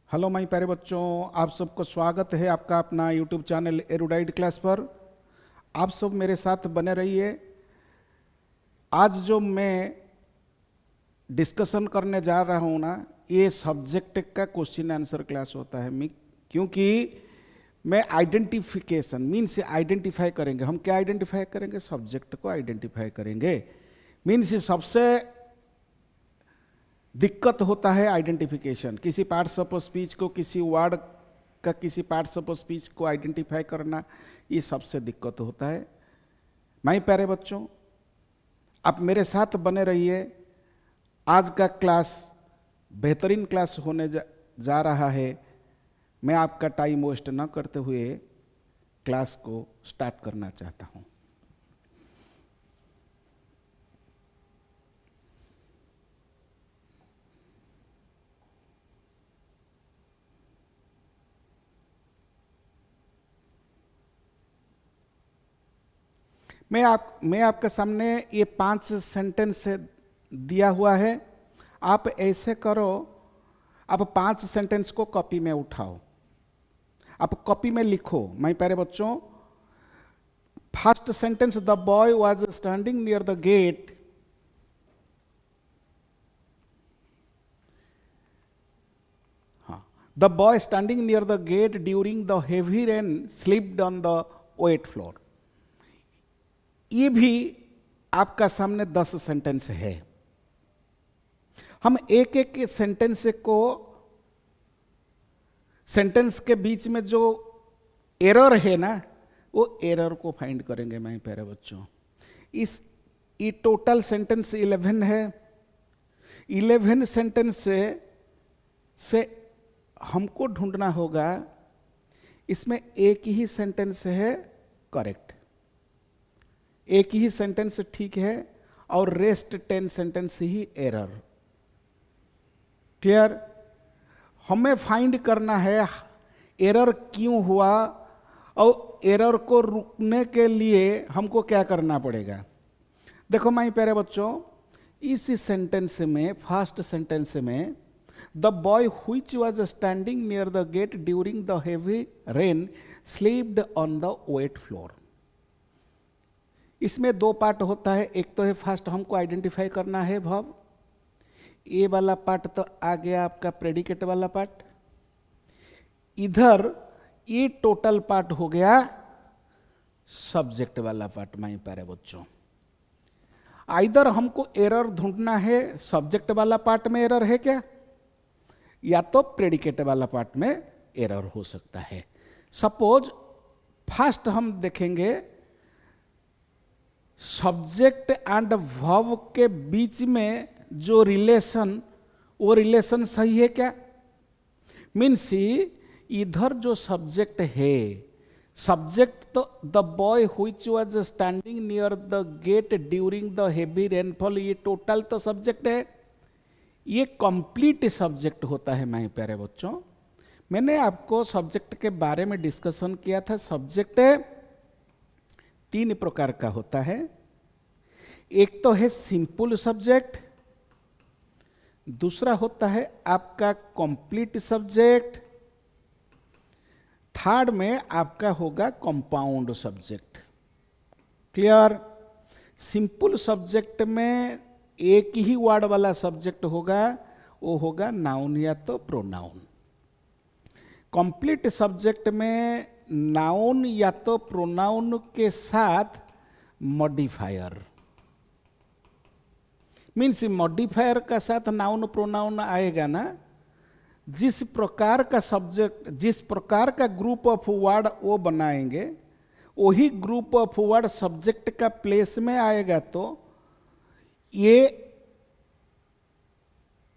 Hello my प्यारे बच्चों, आप सबको स्वागत है आपका अपना यूट्यूब चैनल एरुडाइट क्लास पर। आप सब मेरे साथ बने रहिए। आज जो मैं डिस्कशन करने जा रहा हूँ ना, ये सब्जेक्ट का क्वेश्चन आंसर क्लास होता है। क्योंकि मैं आइडेंटिफिकेशन मीन्स आइडेंटिफाई करेंगे। हम क्या आइडेंटिफाई करेंगे? सब्जेक्ट को आइडेंटिफाई करेंगे। मीन्स सबसे दिक्कत होता है आइडेंटिफिकेशन। किसी पार्ट्स ऑफ स्पीच को, किसी वर्ड का किसी पार्ट्स ऑफ स्पीच को आइडेंटिफाई करना, ये सबसे दिक्कत होता है। माय प्यारे बच्चों, आप मेरे साथ बने रहिए। आज का क्लास बेहतरीन क्लास होने जा रहा है। मैं आपका टाइम वेस्ट न करते हुए क्लास को स्टार्ट करना चाहता हूँ। मैं आपके सामने ये 5 सेंटेंस दिया हुआ है। आप ऐसे करो, आप 5 सेंटेंस को कॉपी में उठाओ, आप कॉपी में लिखो। माय प्यारे बच्चों, first sentence, the boy was standing near the gate. हाँ, the boy standing near the gate during the heavy rain slipped on the wet floor. ये भी आपका सामने 10 सेंटेंस है। हम एक एक सेंटेंस को, सेंटेंस के बीच में जो एरर है ना, वो एरर को फाइंड करेंगे माय प्यारे बच्चों। ये टोटल सेंटेंस 11 है। 11 सेंटेंस से हमको ढूंढना होगा, इसमें एक ही सेंटेंस है करेक्ट, एक ही सेंटेंस ठीक है, और रेस्ट 10 सेंटेंस ही एरर। क्लियर? हमें फाइंड करना है एरर क्यों हुआ, और एरर को रुकने के लिए हमको क्या करना पड़ेगा। देखो माय प्यारे बच्चों, इस सेंटेंस में, फर्स्ट सेंटेंस में, the boy which was standing near the gate during the heavy rain slept on the wet floor. इसमें 2 पार्ट होता है। एक तो है फर्स्ट, हमको आइडेंटिफाई करना है वर्ब। ये वाला पार्ट तो आ गया आपका प्रेडिकेट वाला पार्ट। इधर ये टोटल पार्ट हो गया सब्जेक्ट वाला पार्ट। माय प्यारे बच्चों, आइदर हमको एरर ढूंढना है, सब्जेक्ट वाला पार्ट में एरर है क्या, या तो प्रेडिकेट वाला पार्ट में एरर हो सकता है। सपोज फर्स्ट हम देखेंगे, सब्जेक्ट एंड वर्ब के बीच में जो रिलेशन, वो रिलेशन सही है क्या। मीन्स इधर जो सब्जेक्ट है, सब्जेक्ट तो the boy which was standing near the gate during the heavy rainfall, ये टोटल तो सब्जेक्ट है। ये कंप्लीट सब्जेक्ट होता है माय प्यारे बच्चों। मैंने आपको सब्जेक्ट के बारे में डिस्कशन किया था। सब्जेक्ट 3 प्रकार का होता है। एक तो है सिंपल सब्जेक्ट, दूसरा होता है आपका कंप्लीट सब्जेक्ट, थर्ड में आपका होगा compound subject. Clear? Simple subject में एक ही वर्ड वाला सब्जेक्ट होगा, वो होगा नाउन या तो प्रोनाउन। कंप्लीट सब्जेक्ट में नाउन या तो प्रोनाउन के साथ मॉडिफायर। मीन्स मॉडिफायर का साथ नाउन प्रोनाउन आएगा ना। जिस प्रकार का सब्जेक्ट, जिस प्रकार का ग्रुप ऑफ वर्ड वो बनाएंगे, वही ग्रुप ऑफ वर्ड सब्जेक्ट का प्लेस में आएगा। तो ये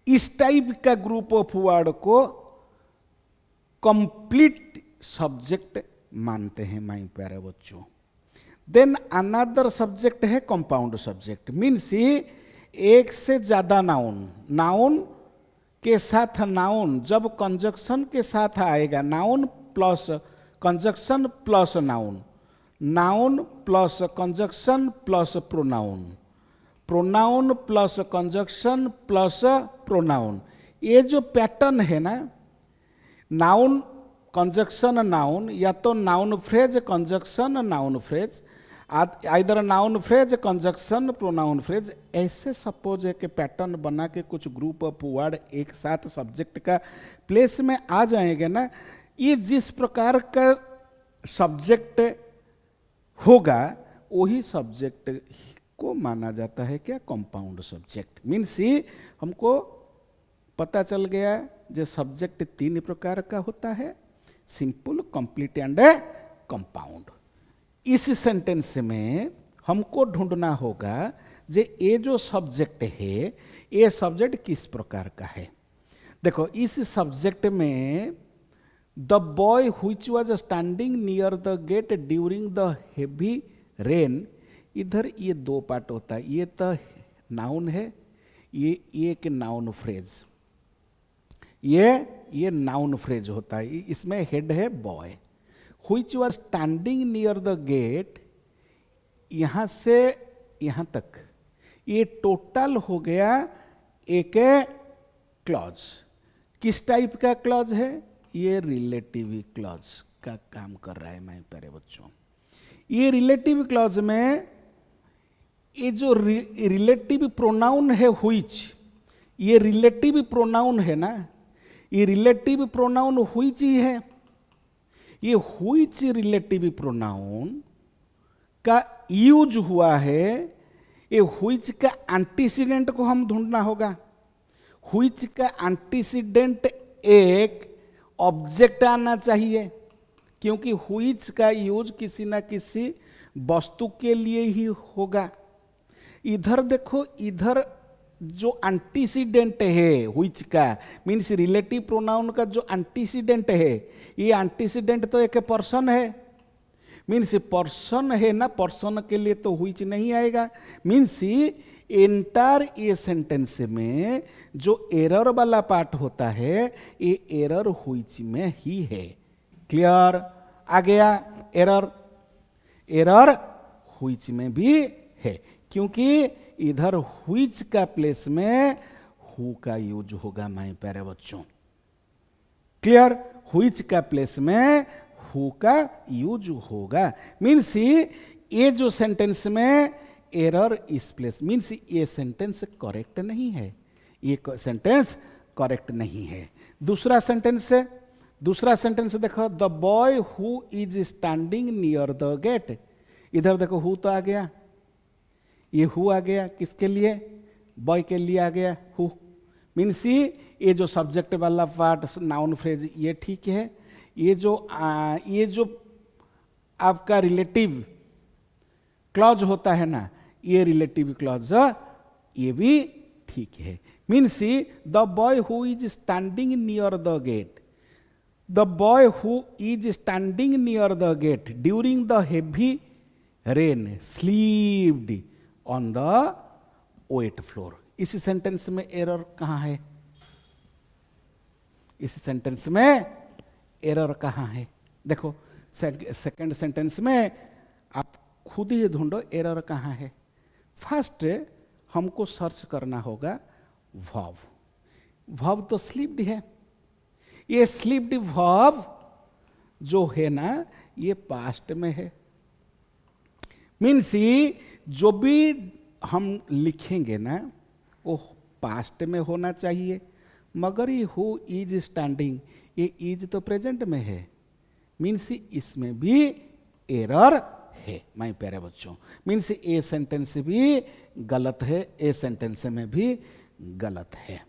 इस टाइप का ग्रुप ऑफ वर्ड को कंप्लीट सब्जेक्ट मानते हैं माय प्यारे बच्चों। देन अनदर सब्जेक्ट है कंपाउंड सब्जेक्ट। मीन्स एक से ज्यादा नाउन, नाउन के साथ नाउन जब कंजक्शन के साथ आएगा, noun plus conjunction plus noun, noun plus conjunction plus pronoun, pronoun plus conjunction plus pronoun, ये जो पैटर्न है ना, नाउन कंजक्शन नाउन, या तो noun phrase conjunction noun phrase, either noun phrase conjunction pronoun phrase, ऐसे सपोज है कि pattern बना के कुछ ग्रुप ऑफ वर्ड एक साथ सब्जेक्ट का प्लेस में आ जाएंगे ना, ये जिस प्रकार का सब्जेक्ट होगा वही सब्जेक्ट को माना जाता है क्या, कंपाउंड सब्जेक्ट। मीन्स ये हमको पता चल गया जो सब्जेक्ट तीन प्रकार का होता है, सिंपल, कंप्लीट एंड कंपाउंड। इस सेंटेंस में हमको ढूंढना होगा जे ये जो सब्जेक्ट है ये सब्जेक्ट किस प्रकार का है। देखो इस सब्जेक्ट में the boy which was standing near the gate during the heavy rain, इधर ये दो पार्ट होता है, ये तो नाउन है, ये एक नाउन फ्रेज, ये नाउन फ्रेज होता है, इसमें हेड है boy. Which was standing near the gate, यहां से यहां तक ये टोटल हो गया एक क्लॉज। किस टाइप का क्लॉज है, ये रिलेटिव क्लॉज का काम कर रहा है मेरे प्यारे बच्चों। ये रिलेटिव क्लॉज में ये जो रिलेटिव प्रोनाउन है हुइच, ये रिलेटिव प्रोनाउन है ना, ये रिलेटिव प्रोनाउन हुइच ही है। ये हुइच रिलेटिव प्रोनाउन का यूज हुआ है, ये हुइच का एंटीसीडेंट को हम ढूंढना होगा। हुइच का एंटीसीडेंट एक ऑब्जेक्ट आना चाहिए, क्योंकि हुइच का यूज किसी ना किसी वस्तु के लिए ही होगा। इधर देखो, इधर जो एंटीसीडेंट है हुइच का, मीन्स रिलेटिव प्रोनाउन का जो एंटीसीडेंट है, ये एंटीसीडेंट तो एक पर्सन है, मीन्स पर्सन है ना, पर्सन के लिए तो हुइच नहीं आएगा। मीन्स एंटायर ये सेंटेंस में जो एरर वाला पार्ट होता है ये एरर हुइच में ही है। क्लियर आ गया, एरर एरर हुइच में भी है, क्योंकि इधर हुइच का प्लेस में हु का यूज होगा मेरे प्यारे बच्चों। क्लियर, हुइच का प्लेस में हु का यूज होगा। मीन्स ये जो सेंटेंस में एरर इस प्लेस, मीन्स ये सेंटेंस करेक्ट नहीं है, ये सेंटेंस करेक्ट नहीं है। दूसरा सेंटेंस देखो, the boy who is standing near the gate, इधर देखो हु तो आ गया, ये हु आ गया, किसके लिए, बॉय के लिए आ गया हु। मीन्स ये जो सब्जेक्ट वाला पार्ट नाउन फ्रेज ये ठीक है, ये जो आपका रिलेटिव क्लॉज होता है ना, ये रिलेटिव क्लॉज ये भी ठीक है। Means the boy who is standing near the gate, the boy who is standing near the gate during the heavy rain slept on the wet floor. इस सेंटेंस में एरर कहां है, इस सेंटेंस में एरर कहां है, देखो सेकंड सेंटेंस में आप खुद ही ढूंढो एरर कहां है। फर्स्ट हमको सर्च करना होगा वर्ब, वर्ब तो स्लीप्ड है, ये स्लीप्ड वर्ब जो है ना ये पास्ट में है। मीन्स जो भी हम लिखेंगे ना वो पास्ट में होना चाहिए, मगर ये हु इज स्टैंडिंग, ये इज तो प्रेजेंट में है, मीन्स इसमें भी एरर है माय प्यारे बच्चों। मीन्स ए सेंटेंस भी गलत है, ए सेंटेंस में भी गलत है।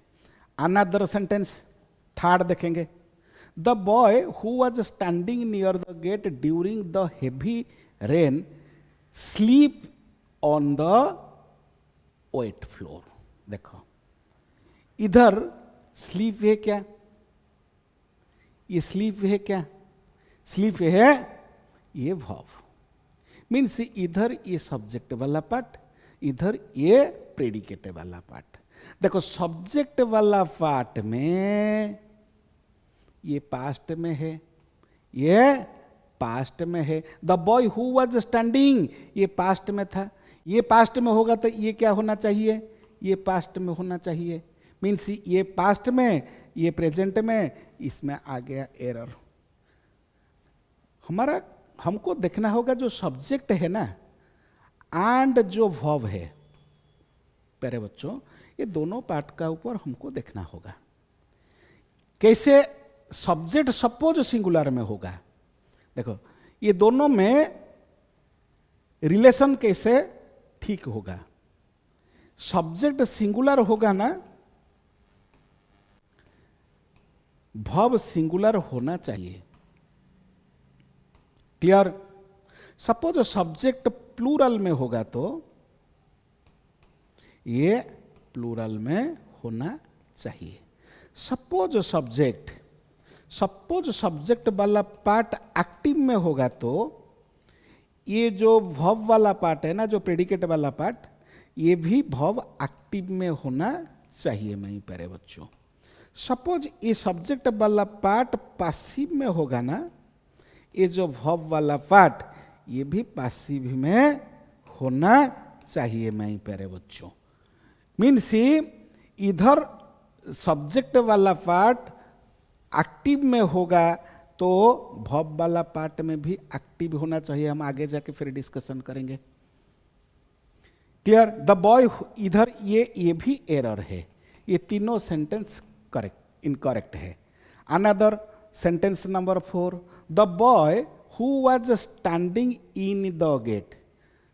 अनदर सेंटेंस थर्ड देखेंगे, the boy who was standing near the gate during the heavy rain sleep on the wet floor. देखो इधर स्लीप है क्या, ये स्लीप है क्या, स्लीप है ये वर्ब। मीन्स इधर ये सब्जेक्ट वाला पार्ट, इधर ये प्रेडिकेट वाला पार्ट। देखो सब्जेक्ट वाला पार्ट में ये पास्ट में है, ये पास्ट में है। The boy who was standing ये पास्ट में था, ये पास्ट में होगा तो ये क्या होना चाहिए, ये पास्ट में होना चाहिए। मीन्स ये पास्ट में ये प्रेजेंट में, इसमें आ गया एरर। हमको देखना होगा जो सब्जेक्ट है ना एंड जो वर्ब है, प्यारे बच्चों, ये दोनों पार्ट का ऊपर हमको देखना होगा। कैसे सब्जेक्ट सपोज सिंगुलर में होगा, देखो ये दोनों में रिलेशन कैसे ठीक होगा। सब्जेक्ट सिंगुलर होगा ना, वर्ब सिंगुलर होना चाहिए। क्लियर? सपोज सब्जेक्ट प्लूरल में होगा तो ये प्लूरल में होना चाहिए। सपोज सब्जेक्ट वाला पार्ट एक्टिव में होगा तो ये जो वर्ब वाला पार्ट है ना, जो प्रेडिकेट वाला पार्ट, ये भी वर्ब एक्टिव में होना चाहिए मेरे प्यारे बच्चों। सपोज ये सब्जेक्ट वाला पार्ट पासिव में होगा ना, ये जो वर्ब वाला पार्ट ये भी पासिव में होना चाहिए मेरे प्यारे बच्चों। मीन्स इधर सब्जेक्ट वाला पार्ट एक्टिव में होगा तो वर्ब वाला पार्ट में भी एक्टिव होना चाहिए। हम आगे जाके फिर डिस्कशन करेंगे। क्लियर? द बॉय, इधर ये भी एरर है, ये तीनों सेंटेंस करेक्ट इनकरेक्ट है। Another sentence number 4, the boy who was standing in the gate.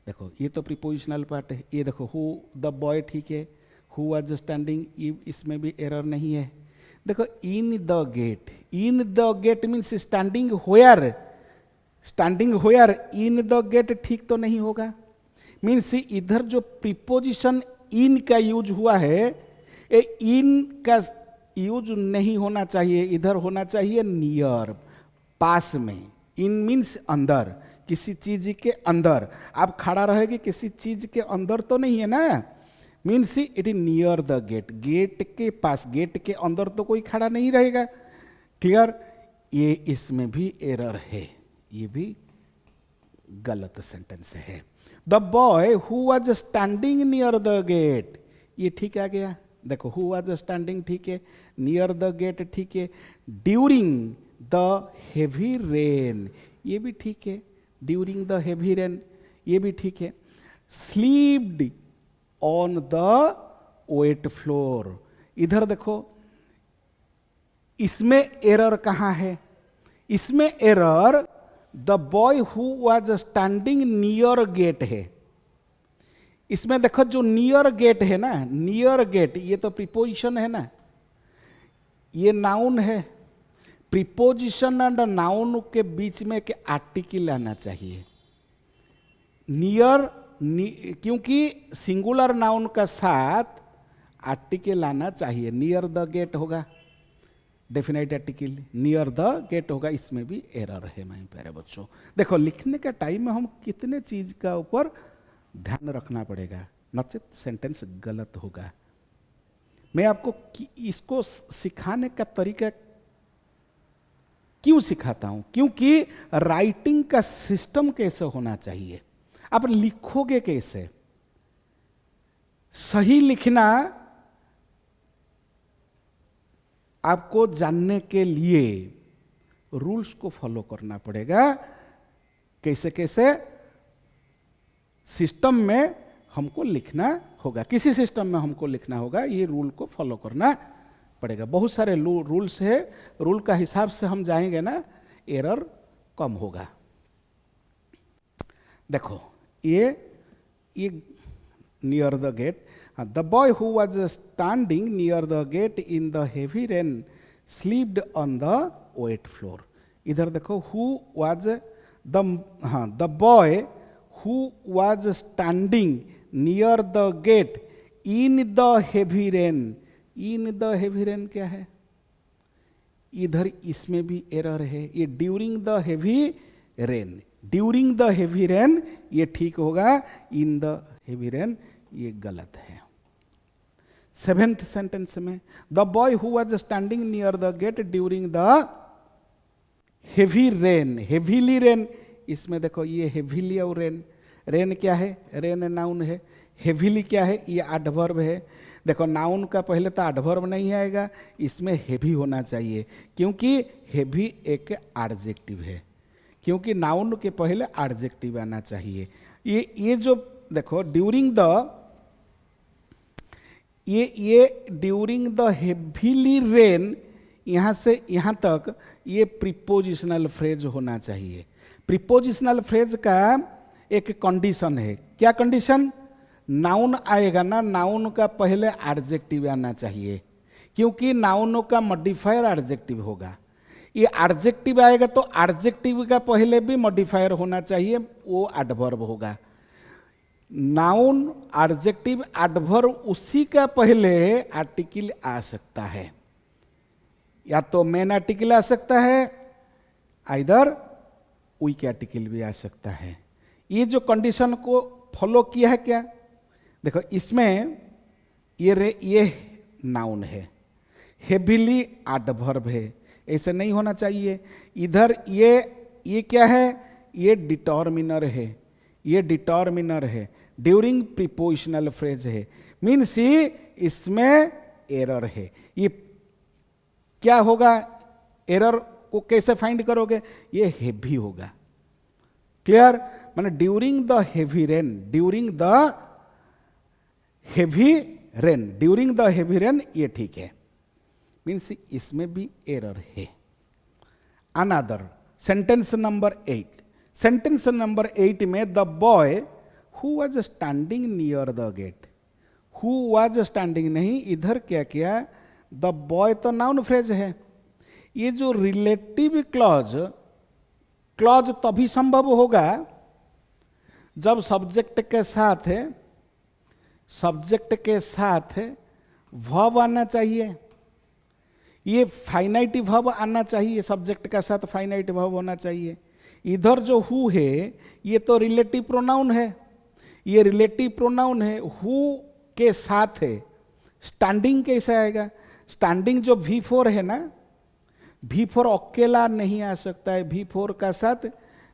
देखो ये तो प्रीपोजिशनल पार्ट है, ये देखो हु द बॉय ठीक है, हु वाज स्टैंडिंग इसमें भी एरर नहीं है। देखो in the gate, in the gate means standing where, standing where in the gate ठीक तो नहीं होगा। मीन्स इधर जो प्रीपोजिशन इन का यूज हुआ है, ये इन का यूज नहीं होना चाहिए, इधर होना चाहिए नियर, पास में। इन मीन्स अंदर, किसी चीज के अंदर। आप खड़ा रहेगी किसी चीज के अंदर तो नहीं है ना, means it is near the gate, gate के पास, गेट के अंदर तो कोई खड़ा नहीं रहेगा। क्लियर? ये इसमें भी एरर है, ये भी गलत सेंटेंस है। The boy who was standing near the gate, ये ठीक आ गया। देखो हु वाज स्टैंडिंग ठीक है, नियर द गेट ठीक है, ड्यूरिंग द हेवी रेन ये भी ठीक है, ड्यूरिंग द हेवी रेन ये भी ठीक है। Slept on the wet floor, इधर देखो इसमें एरर कहां है? इसमें error the boy who was standing near gate है। इसमें देखो जो नियर गेट है ना, नियर गेट ये तो प्रीपोजिशन है ना, ये नाउन है। प्रीपोजिशन एंड नाउन के बीच में एक आर्टिकल आना चाहिए। नियर क्योंकि सिंगुलर नाउन का साथ आर्टिकल आना चाहिए। नियर द गेट होगा definite article, near the gate होगा, इसमें भी एरर है मेरे प्यारे बच्चों। देखो लिखने का टाइम में हम कितने चीज का ऊपर ध्यान रखना पड़ेगा, नचेत सेंटेंस गलत होगा। मैं आपको इसको सिखाने का तरीका क्यों सिखाता हूं? क्योंकि राइटिंग का सिस्टम कैसे होना चाहिए, आप लिखोगे कैसे, सही लिखना आपको जानने के लिए रूल्स को फॉलो करना पड़ेगा। कैसे कैसे सिस्टम में हमको लिखना होगा, किसी सिस्टम में हमको लिखना होगा, ये रूल को फॉलो करना पड़ेगा। बहुत सारे रूल्स है, रूल का हिसाब से हम जाएंगे ना, एरर कम होगा। देखो ये near the gate, the boy who was standing near the gate in the heavy rain slept on the wet floor. इधर देखो who was the boy who was standing near the gate in the heavy rain. In the heavy rain क्या है? इधर इसमें भी error है, ये during the heavy rain, during the heavy rain ये ठीक होगा, इन द हेवी रेन ये गलत है। 7th सेंटेंस में the boy who was standing near the gate during the heavy rain, heavily rain, इसमें देखो ये हेवीली और रेन, रेन क्या है? रेन नाउन है, हेवीली क्या है? ये एडवर्ब है। देखो नाउन का पहले तो एडवर्ब नहीं आएगा, इसमें हेवी होना चाहिए, क्योंकि हेवी एक एडजेक्टिव है, क्योंकि नाउन के पहले एडजेक्टिव आना चाहिए। ये जो देखो ड्यूरिंग द, ये ड्यूरिंग द हेवीली रेन, यहाँ से यहाँ तक ये प्रीपोजिशनल फ्रेज होना चाहिए। प्रीपोजिशनल फ्रेज का एक कंडीशन है, क्या कंडीशन? नाउन आएगा ना, नाउन का पहले एडजेक्टिव आना चाहिए, क्योंकि नाउन का मॉडिफायर एडजेक्टिव होगा। ये एडजेक्टिव आएगा तो एडजेक्टिव का पहले भी मॉडिफायर होना चाहिए, वो एडवर्ब होगा। नाउन एडजेक्टिव एडवर्ब उसी का पहले आर्टिकल आ सकता है, या तो मेन आर्टिकल आ सकता है, आइदर वीक आर्टिकल भी आ सकता है। ये जो कंडीशन को फॉलो किया है क्या? देखो इसमें ये नाउन है, हेवीली एडवर्ब है, ऐसे नहीं होना चाहिए। इधर ये क्या है? ये डिटर्मिनर है, ये डिटर्मिनर है, ड्यूरिंग प्रीपोजिशनल फ्रेज है, मीन्स इसमें एरर है। ये क्या होगा? एरर को कैसे फाइंड करोगे? ये हेवी होगा। क्लियर? माने during the heavy rain, during the heavy rain, during the heavy rain, ये ठीक है, मीन्स इसमें भी एरर है। Another sentence number 8, sentence number 8 में the boy who was standing near the gate, who was standing नहीं, इधर क्या किया? द बॉय तो नाउन फ्रेज है। ये जो रिलेटिव क्लॉज, क्लॉज तभी संभव होगा जब सब्जेक्ट के साथ है, सब्जेक्ट के साथ वर्ब आना चाहिए, ये फाइनाइट वर्ब आना चाहिए, सब्जेक्ट का साथ फाइनाइट वर्ब होना चाहिए। इधर जो हु है ये तो रिलेटिव प्रोनाउन है, ये रिलेटिव प्रोनाउन है, हु के साथ है। स्टैंडिंग कैसे आएगा? स्टैंडिंग जो V4 है ना, V4 अकेला नहीं आ सकता है, V4 का साथ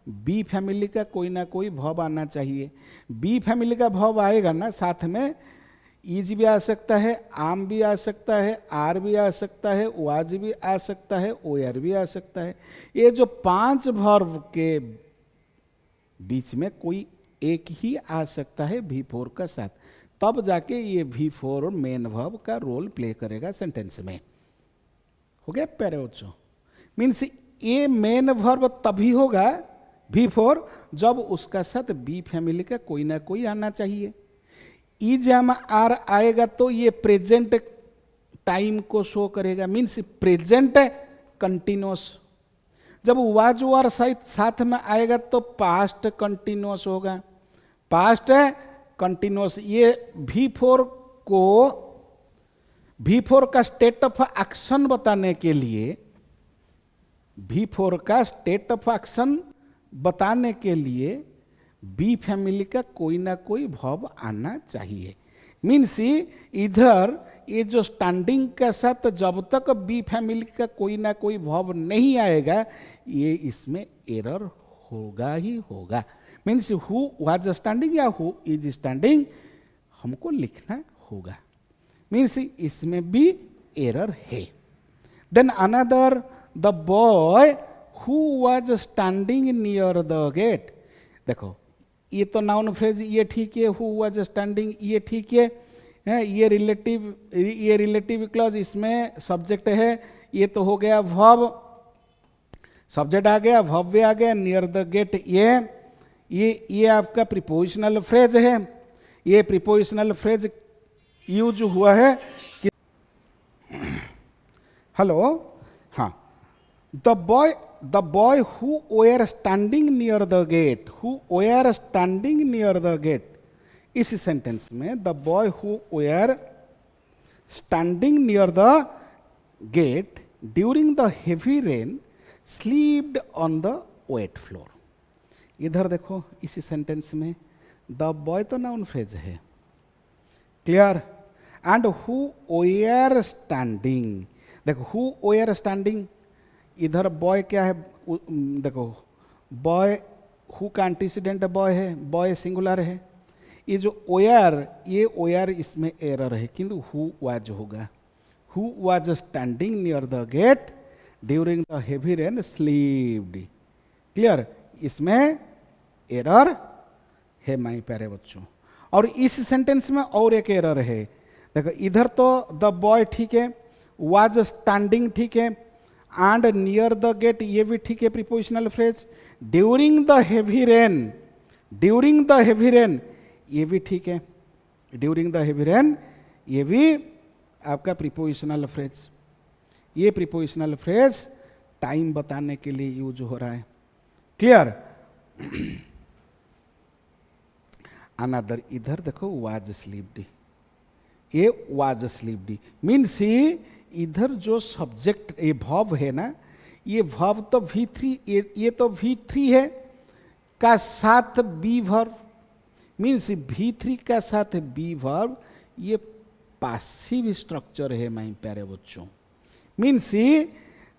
बी फैमिली का कोई ना कोई वर्ब आना चाहिए। बी फैमिली का वर्ब आएगा ना, साथ में ईज भी आ सकता है, आम भी आ सकता है, आर भी आ सकता है, वाज भी आ सकता है, ओयर भी आ सकता है। ये जो 5 वर्ब के बीच में कोई एक ही आ सकता है V4 का साथ, तब जाके ये V4 मेन वर्ब का रोल प्ले करेगा सेंटेंस में। हो गया प्यारे बच्चों? मीन्स ये मेन वर्ब तभी होगा V4 जब उसका साथ बी फैमिली का कोई ना कोई आना चाहिए। ई जब आर आएगा तो ये प्रेजेंट टाइम को शो करेगा, मीन्स प्रेजेंट कंटिन्यूस। जब वाज वर साथ में आएगा तो पास्ट कंटिन्यूस होगा, पास्ट कंटिन्यूस। ये V4 का स्टेट ऑफ एक्शन बताने के लिए, V4 का स्टेट ऑफ एक्शन बताने के लिए बी फैमिली का कोई ना कोई वर्ब आना चाहिए। मीन्स इधर ये जो स्टैंडिंग के साथ जब तक बी फैमिली का कोई ना कोई वर्ब नहीं आएगा, ये इसमें एरर होगा ही होगा। मीन्स हु वाज स्टैंडिंग या हु इज स्टैंडिंग हमको लिखना होगा, मीन्स इसमें भी एरर है। Then another, the boy who was standing near the gate. देखो ये तो नाउन फ्रेज, ये ठीक है, हु वाज स्टैंडिंग ये ठीक है, ये रिलेटिव क्लॉज, इसमें सब्जेक्ट है, ये तो हो गया वर्ब, सब्जेक्ट आ गया, वर्ब भी आ गया, नियर द गेट ये आपका प्रीपोजिशनल फ्रेज है। ये प्रीपोजिशनल फ्रेज यूज हुआ है कि हेलो, हाँ, the boy who were standing near the gate, who were standing near the gate, इस सेंटेंस में the boy who were standing near the gate during the heavy rain slept on the wet floor. इधर देखो इसी sentence में the boy तो noun phrase है, clear, and who were standing. देखो who were standing, इधर boy क्या है? देखो बॉय हु का एंटीसीडेंट बॉय है, बॉय सिंगुलर है, ये जो ओयर, ये ओयर इसमें एरर है, किंतु हु वाज होगा। Who was standing near the gate during the heavy rain slept. Clear, इसमें एरर है माय प्यारे बच्चों। और इस सेंटेंस में और एक एरर है। देखो इधर तो द बॉय ठीक है, वाज स्टैंडिंग ठीक है, एंड नियर द गेट ये भी ठीक है prepositional phrase. During the heavy rain, during the heavy rain ये भी ठीक है, ड्यूरिंग द हेवी रेन ये भी आपका प्रीपोजिशनल फ्रेज। ये प्रीपोजिशनल फ्रेज टाइम बताने के लिए यूज हो रहा है। क्लियर। अनदर, इधर देखो वाज स्लीप्ड, ये वाज स्लीप्ड मीन्स इधर जो सब्जेक्ट ये वर्ब है ना, ये वर्ब तो V3, ये तो V3 है का साथ बी वर्ब, मीन्स V3 का साथ बी वर्ब, ये पासिव स्ट्रक्चर है माय प्यारे बच्चों। Means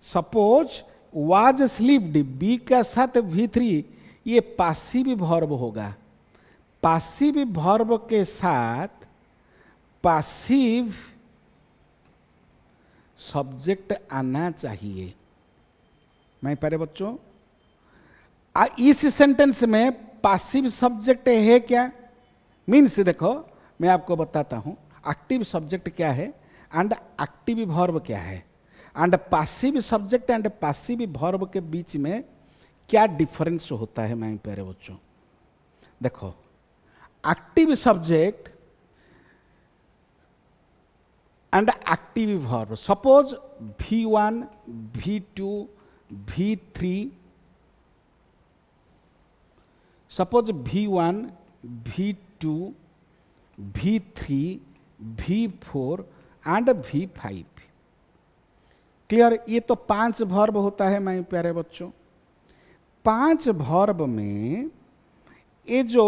suppose was slept, be का साथ V3, ये पासिव वर्ब होगा। पासिव वर्ब के साथ पासिव सब्जेक्ट आना चाहिए मैं प्यारे बच्चों। इस सेंटेंस में पासिव सब्जेक्ट है क्या? मीन्स देखो मैं आपको बताता हूं एक्टिव सब्जेक्ट क्या है एंड एक्टिव वर्ब क्या है, and passive subject and passive verb के बीच में क्या डिफरेंस होता है मैं प्यारे बच्चों। देखो active subject and active verb, suppose V1, V2, V3, suppose V1, V2, V3, V4 and V5। Clear, ये तो 5 वर्ब होता है माय प्यारे बच्चों। 5 वर्ब में ये जो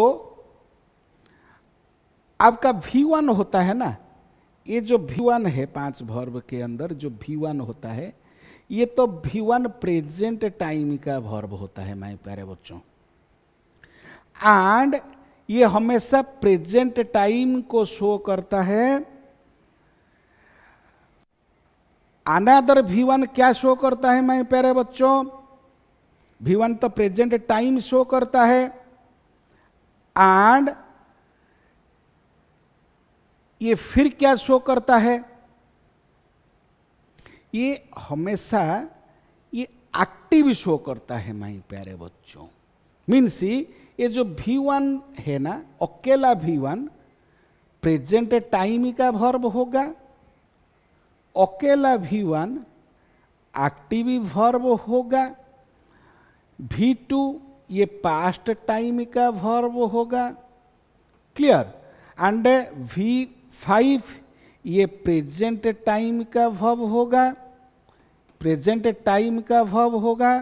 आपका V1 होता है ना, ये जो V1 है 5 वर्ब के अंदर जो V1 होता है, ये तो V1 प्रेजेंट टाइम का वर्ब होता है माय प्यारे बच्चों। एंड ये हमेशा प्रेजेंट टाइम को शो करता है। अनदर V1 क्या शो करता है माय प्यारे बच्चों? V1 तो प्रेजेंट टाइम शो करता है, एंड ये फिर क्या शो करता है? ये हमेशा ये एक्टिव शो करता है माय प्यारे बच्चों। मीन्स ये जो V1 है ना, अकेला V1 प्रेजेंट टाइम का वर्ब होगा, अकेला V1 एक्टिव वर्ब होगा, V2 ये पास्ट टाइम का वर्ब होगा। क्लियर, एंड V5 ये प्रेजेंट टाइम का वर्ब होगा, प्रेजेंट टाइम का वर्ब होगा।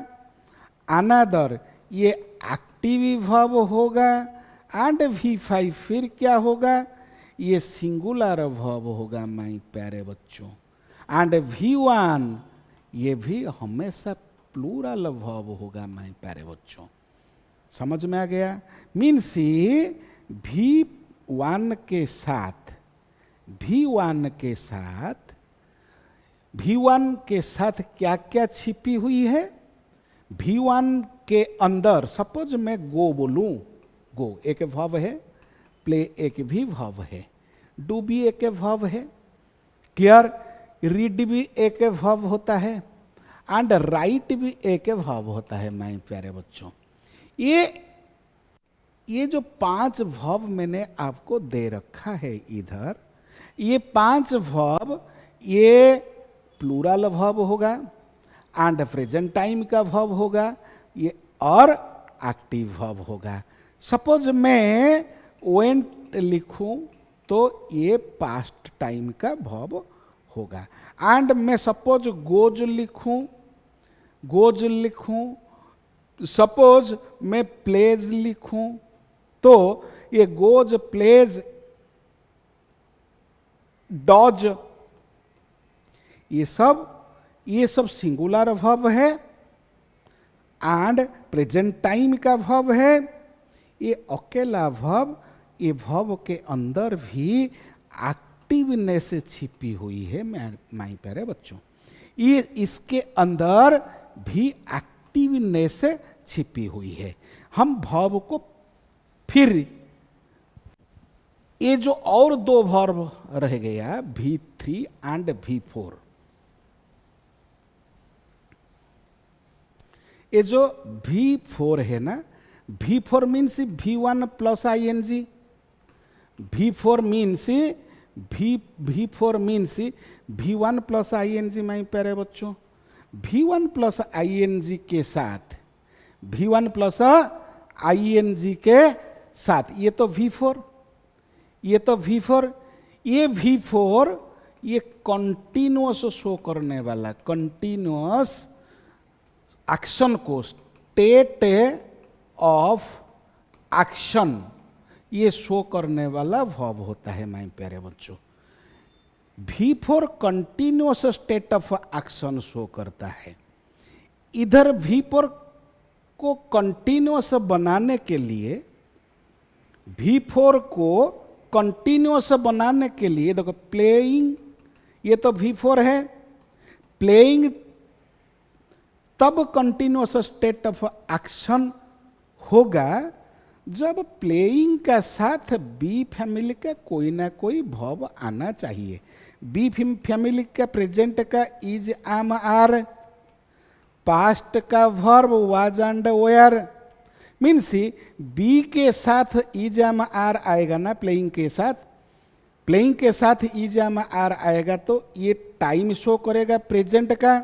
अनदर ये एक्टिव वर्ब होगा, एंड V5 फिर क्या होगा? ये सिंगुलर वर्ब होगा माय प्यारे बच्चों। एंड V1 ये भी हमेशा प्लूरल वर्ब होगा माय प्यारे बच्चों। समझ में आ गया? मीन्स V1 के साथ, V1 के साथ, V1 के साथ क्या क्या छिपी हुई है? V1 के अंदर सपोज मैं गो बोलूं, गो एक वर्ब है, प्ले एक भी वर्ब है, डू भी एक वर्ब है। क्लियर, रीड भी एक वर्ब होता है, एंड राइट भी एक वर्ब होता है माय प्यारे बच्चों। ये जो 5 वर्ब मैंने आपको दे रखा है इधर, ये 5 वर्ब ये प्लूरल वर्ब होगा, एंड प्रेजेंट टाइम का वर्ब होगा, ये और एक्टिव वर्ब होगा। सपोज मैं वेंट लिखूं तो ये पास्ट टाइम का वर्ब होगा, एंड मैं सपोज गोज लिखूं, गोज लिखूं, सपोज मैं प्लेज लिखूं तो ये गोज, प्लेज, डॉज, ये सब सिंगुलर वर्ब है, एंड प्रेजेंट टाइम का वर्ब है। ये अकेला वर्ब ये भव के अंदर भी एक्टिवनेस छिपी हुई है माय प्यारे बच्चों। ये इसके अंदर भी एक्टिवनेस छिपी हुई है। हम भव को फिर ये जो और दो वर्ब रह गया V3 एंड V4, ये जो V4 है ना, V4 means V1 plus ING, V4 means V4 means V1 plus ING my प्यारे बच्चों। V1 प्लस ING के साथ, V1 प्लस ING के साथ ये तो V4, ये तो V4, ये V4 ये कंटिन्यूअस शो करने वाला, कंटिन्यूअस एक्शन को, स्टेट ऑफ एक्शन ये शो करने वाला वर्ब होता है माय प्यारे बच्चों। V4 continuous state of action show करता है। इधर V4 को कंटिन्यूअस बनाने के लिए, V4 को कंटिन्यूअस बनाने के लिए देखो, प्लेइंग ये तो V4 है, प्लेइंग तब कंटिन्यूअस स्टेट ऑफ एक्शन होगा जब प्लेइंग का साथ बी फैमिली का कोई ना कोई वर्ब आना चाहिए। बी फैमिली का प्रेजेंट का इज, एम, आर, पास्ट का verb was and were, means be के साथ इज, एम, आर आएगा ना, प्लेइंग के साथ, प्लेइंग के साथ इज, एम, आर आएगा तो ये टाइम शो करेगा प्रेजेंट का,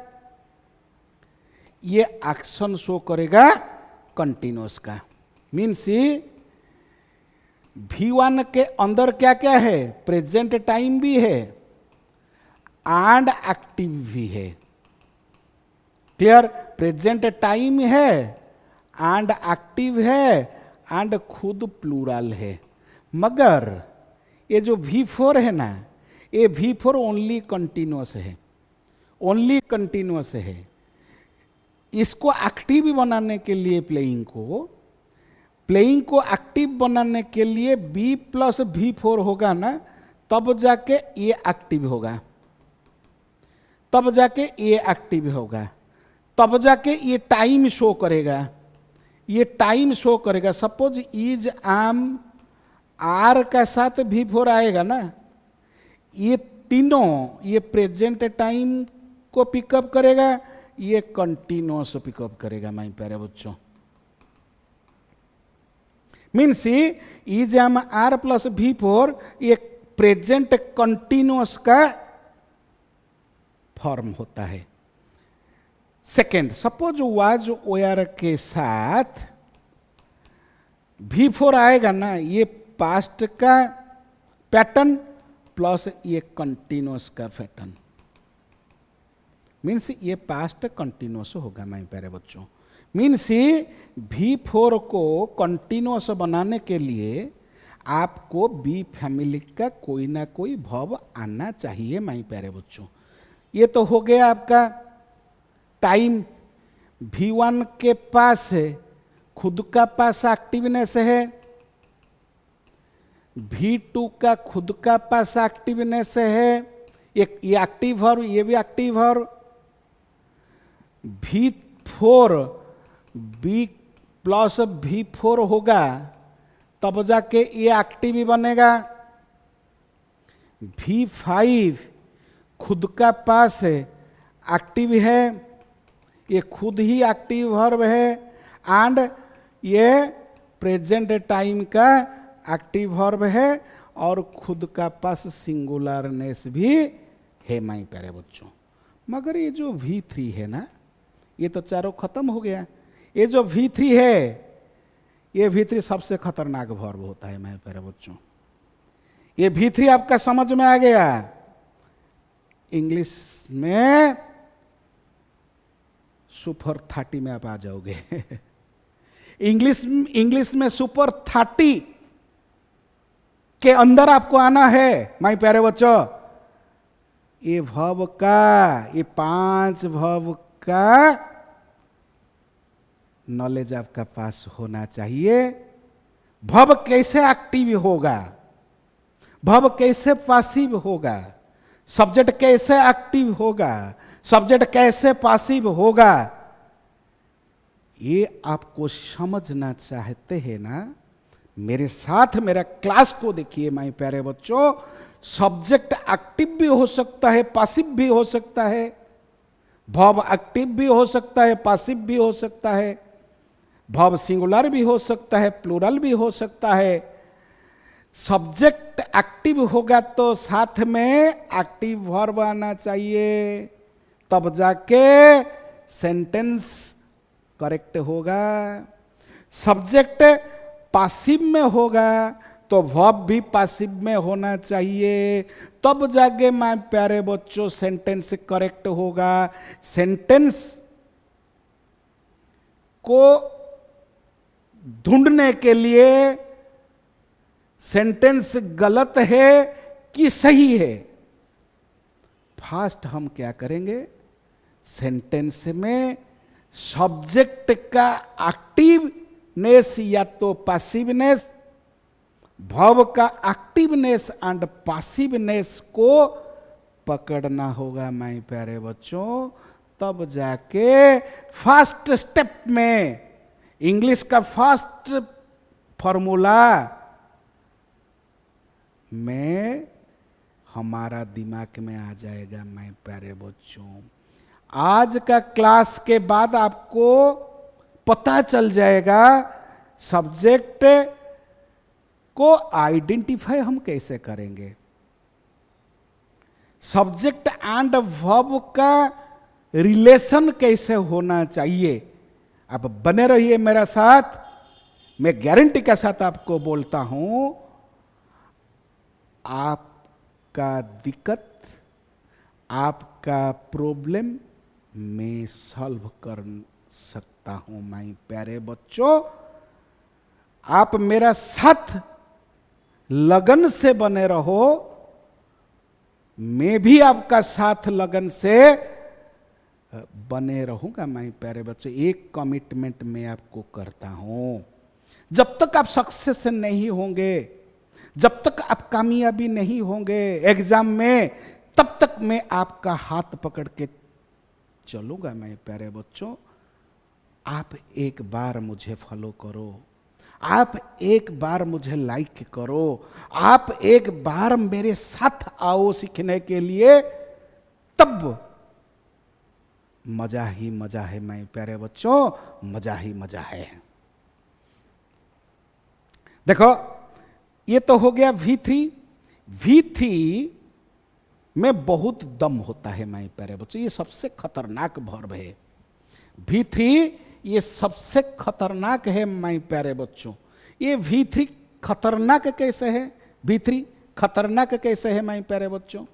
ये एक्शन शो करेगा कंटिन्यूअस का। मीन्स V1 के अंदर क्या क्या है, प्रेजेंट टाइम भी है एंड एक्टिव भी है। क्लियर, प्रेजेंट टाइम है एंड एक्टिव है एंड खुद प्लूरल है। मगर ये जो V4 है ना, ये V4 ओनली कंटिन्यूअस है, ओनली कंटिन्यूअस है। इसको एक्टिव बनाने के लिए, प्लेइंग को एक्टिव बनाने के लिए B प्लस V4 होगा ना, तब जाके ये एक्टिव होगा, तब जाके ये एक्टिव होगा, तब जाके ये टाइम शो करेगा, ये टाइम शो करेगा। सपोज इज, एम, आर का साथ V4 आएगा ना, ये तीनों ये प्रेजेंट टाइम को पिकअप करेगा, ये कंटिन्यूअस पिकअप करेगा माय प्यारे बच्चों। Means is, am, are plus V4 ये प्रेजेंट कंटिन्यूअस का फॉर्म होता है। सेकेंड, सपोज वाज वेयर के साथ V4 आएगा ना, ये पास्ट का पैटर्न प्लस ये कंटिन्यूअस का पैटर्न, मीन्स ये पास्ट कंटिन्यूअस होगा माय प्यारे बच्चों। मीन्स V4 को कंटिन्यूअस बनाने के लिए आपको बी फैमिली का कोई ना कोई वर्ब आना चाहिए माय प्यारे बच्चों। ये तो हो गया आपका टाइम। V1 के पास है, खुद का पास एक्टिवनेस है, V2 का खुद का पास एक्टिवनेस है, ये एक्टिव वर्ब, ये भी active verb. V4 B plus V4 होगा तब जाके ये एक्टिव ही बनेगा। V5 खुद का पास है, एक्टिव है, ये खुद ही एक्टिव वर्ब है एंड ये प्रेजेंट टाइम का एक्टिव वर्ब है और खुद का पास सिंगुलरनेस भी है माय प्यारे बच्चों। मगर ये जो V3 है ना, ये तो चारों खत्म हो गया। ये जो V3 है, ये V3 सबसे खतरनाक वर्ब होता है माय प्यारे बच्चों। ये V3 आपका समझ में आ गया। इंग्लिश में सुपर 30 में आप आ जाओगे। इंग्लिश में सुपर 30 के अंदर आपको आना है माय प्यारे बच्चों। ये वर्ब का, ये 5 वर्ब का नॉलेज आपका पास होना चाहिए। वर्ब कैसे एक्टिव होगा, वर्ब कैसे पासिव होगा, सब्जेक्ट कैसे एक्टिव होगा, सब्जेक्ट कैसे पासिव होगा, ये आपको समझना चाहते हैं ना, मेरे साथ मेरा क्लास को देखिए माय प्यारे बच्चों। सब्जेक्ट एक्टिव भी हो सकता है, पासिव भी हो सकता है, वर्ब एक्टिव भी हो सकता है, पासिव भी हो सकता है, वर्ब सिंगुलर भी हो सकता है, प्लूरल भी हो सकता है। सब्जेक्ट एक्टिव होगा तो साथ में एक्टिव वर्ब आना चाहिए, तब जाके सेंटेंस करेक्ट होगा। सब्जेक्ट पासिव में होगा तो वर्ब भी पासिव में होना चाहिए, तब जाके माय प्यारे बच्चों सेंटेंस करेक्ट होगा। सेंटेंस को ढूंढने के लिए सेंटेंस गलत है कि सही है, फर्स्ट हम क्या करेंगे, सेंटेंस में सब्जेक्ट का एक्टिवनेस या तो पैसिवनेस, वर्ब का एक्टिवनेस एंड पैसिवनेस को पकड़ना होगा माय प्यारे बच्चों, तब जाके फर्स्ट स्टेप में इंग्लिश का फर्स्ट फॉर्मूला में हमारा दिमाग में आ जाएगा माय प्यारे बच्चों। आज का क्लास के बाद आपको पता चल जाएगा सब्जेक्ट को आइडेंटिफाई हम कैसे करेंगे, सब्जेक्ट एंड वर्ब का रिलेशन कैसे होना चाहिए। आप बने रहिए मेरा साथ, मैं गारंटी के साथ आपको बोलता हूं, आपका दिक्कत, आपका प्रॉब्लम मैं सॉल्व कर सकता हूं माय प्यारे बच्चों। आप मेरा साथ लगन से बने रहो, मैं भी आपका साथ लगन से बने रहूंगा माय प्यारे बच्चों। एक कमिटमेंट मैं आपको करता हूं, जब तक आप सक्सेस नहीं होंगे, जब तक आप कामयाबी नहीं होंगे एग्जाम में, तब तक मैं आपका हाथ पकड़ के चलूंगा माय प्यारे बच्चों। आप एक बार मुझे फॉलो करो, आप एक बार मुझे लाइक करो, आप एक बार मेरे साथ आओ सीखने के लिए, तब मजा ही मजा है माय प्यारे बच्चों, मजा ही मजा है। देखो ये तो हो गया V3। V3 में बहुत दम होता है माय प्यारे बच्चों, ये सबसे खतरनाक वर्ब है। V3 ये सबसे खतरनाक है माय प्यारे बच्चों। ये V3 खतरनाक कैसे है, V3 खतरनाक कैसे है माय प्यारे बच्चों।